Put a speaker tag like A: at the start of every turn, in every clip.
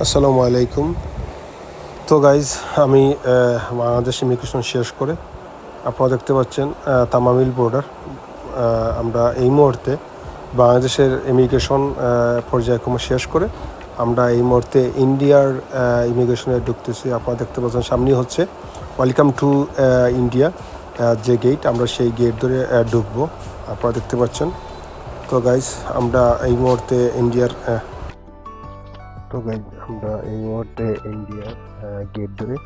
A: আসসালামু আলাইকুম। তো গাইজ, আমি বাংলাদেশ ইমিগ্রেশন শেষ করে আপনারা দেখতে পাচ্ছেন তামামিল বর্ডার। আমরা এই মুহূর্তে বাংলাদেশের ইমিগ্রেশন পর্যায়ক্রম শেষ করে আমরা এই মুহূর্তে ইন্ডিয়ার ইমিগ্রেশনে ঢুকতেছি। আপনারা দেখতে পাচ্ছেন সামনেই হচ্ছে ওয়েলকাম টু ইন্ডিয়া যে গেট, আমরা সেই গেট ধরে ঢুকবো। আপনারা দেখতে পাচ্ছেন। তো গাইজ, আমরা এই মুহূর্তে ইন্ডিয়ার গেট ধরে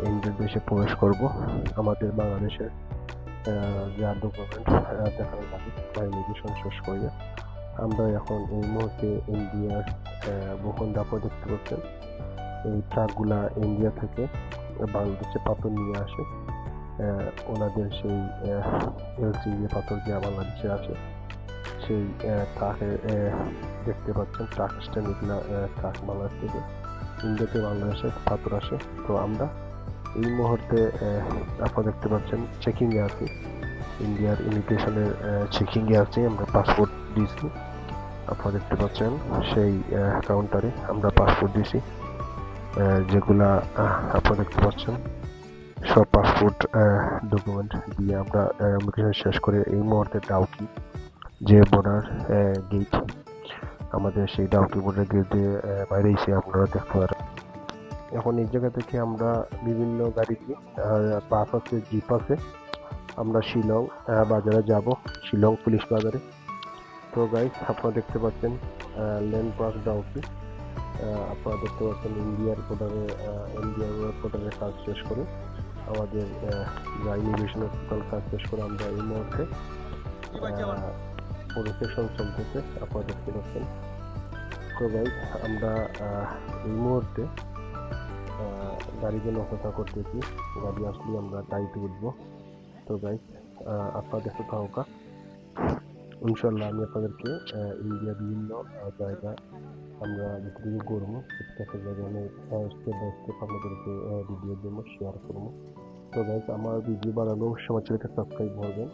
A: ইন্ডিয়ার দেশে প্রবেশ করব। আমাদের বাংলাদেশের যা ডকুমেন্ট দেখানো লাগে বা ইমিগ্রেশন শেষ করে আমরা এখন এই মুহূর্তে ইন্ডিয়ার ভূখণ্ডাপা দেখতে পাচ্ছেন। এই ট্রাকগুলা ইন্ডিয়া থেকে বাংলাদেশে পাথর নিয়ে আসে। ওনাদের সেই এলসি যে পাথর যা বাংলাদেশে আসে সেই ট্রাকে দেখতে পাচ্ছেন ট্রাক স্ট্যান্ড, এগুলা ট্রাক বাংলাদেশ থেকে ইন্ডিয়াতে বাংলাদেশে পাথর আসে। তো আমরা এই মুহূর্তে আপনারা দেখতে পাচ্ছেন চেকিংয়ে আছি, ইন্ডিয়ার ইমিগ্রেশনের চেকিংয়ে আছি। আমরা পাসপোর্ট দিয়েছি, আপনারা দেখতে পাচ্ছেন সেই কাউন্টারে আমরা পাসপোর্ট দিয়েছি, যেগুলা আপনারা দেখতে পাচ্ছেন সব পাসপোর্ট ডকুমেন্ট দিয়ে আমরা ইমিগ্রেশন শেষ করে এই মুহূর্তে ডাউকি যে বর্ডার গেট, আমাদের সেই ডাউকি বর্ডার গেট দিয়ে বাইরে এসে আপনারা দেখতে পারেন। এখন এই জায়গা থেকে আমরা বিভিন্ন গাড়িতে বাস আছে, জিপ আছে, আমরা শিলং বাজারে যাব, শিলং পুলিশ বাজারে। তো গাইস, আপনারা দেখতে পাচ্ছেন ল্যান্ড পার্ক ডাউকি। আপনারা দেখতে পাচ্ছেন ইন্ডিয়ার বর্ডারের কাজ শেষ করে আমাদের ইমিগ্রেশনের টোটাল কাজ শেষ করে আমরা এই মুহূর্তে প্রসেশন চলতেছে, আপনারা দেখতে পাচ্ছেন। তো গাইস, আমরা এই মুহূর্তে গাড়িগুলো অপেক্ষা করতেছি, গাড়ি আসলে আমরা গাড়িতে উঠবো। তো গাইস, আপনারা দেখতে থাকা ইনশাল্লাহ আমি আপনাদেরকে ইন্ডিয়ার বিভিন্ন জায়গা আমরা ভিডিও করবো, প্রত্যেকটা জায়গায় আমি স্টেপ বাই স্টেপ আপনাদেরকে ভিডিও দেবো, শেয়ার করবো। তো গাইস, আমার ভিডিও বানানো সময় চ্যানেলটা সাবস্ক্রাইব করবেন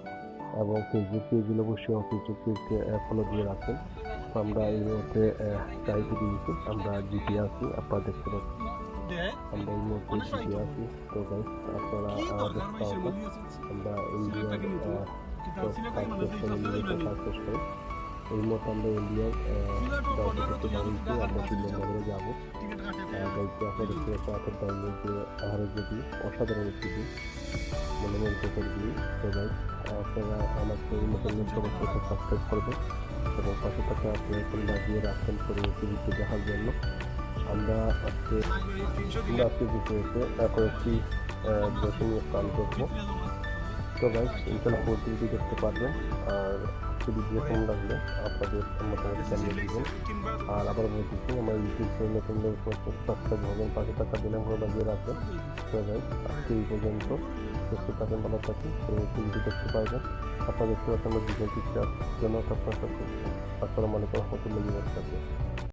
A: এবং ফেসবুক পেজগুলো অবশ্যই ফেসবুক পেজকে ফলো দিয়ে রাখবেন। তো আমরা এই মুহূর্তে গাড়িতে দিয়েছি, আমরা জিপে আছি, আপনারা দেখতে পাচ্ছেন আমরা এই মুহূর্তে জিপে আছি। তো গাইস, আপনারা দেখতে পাবেন আমরা ইন্ডিয়ার কাজ শেষ করে এই মুহূর্তে আমরা ইন্ডিয়ার দাউদি থেকে বাড়িতে আমরা শ্রীলঙ্কা যাবো। গাইতে আপনারা দেখতে পাচ্ছেন আপনার দাউদের যে পাহাড়ের যদি অসাধারণ একটি দিন মনে মুগ্ধকর দিন। তো গাইস, আপনারা আমাকে এই নতুন সমস্ত সাবস্ক্রাইব করবেন এবং পাশে থাকা আপনি লাগিয়ে রাখবেন পরবর্তী ভিডিও দেখার জন্য। আমরা আজকে ভিডিওতে কয়েকটি দর্শনীয় স্থান দেখবো। তো গাইস, ইনশাল্লাহ ভিডিও দেখতে পারবেন। আর ভিডিও কেমন লাগলে আপনাদের মতামত জানিয়ে দিবেন। আর আবার বলতেছি, আমার ইউটিউব চ্যানেলে নতুন সাবস্ক্রাইব হবেন, পাশে থাকা বেল আইকন লাগিয়ে রাখবেন। তো গাইস, আজকে এই পর্যন্ত, সুস্থ থাকেন, ভালো থাকেন, ভিডিও দেখতে পারবেন। আপনারা দেখতে পাচ্ছেন আমরা ভিডিও পিকচার জন্য আসসালামু আলাইকুম রহমতুল্লাহি ওয়া বারাকাতুহু।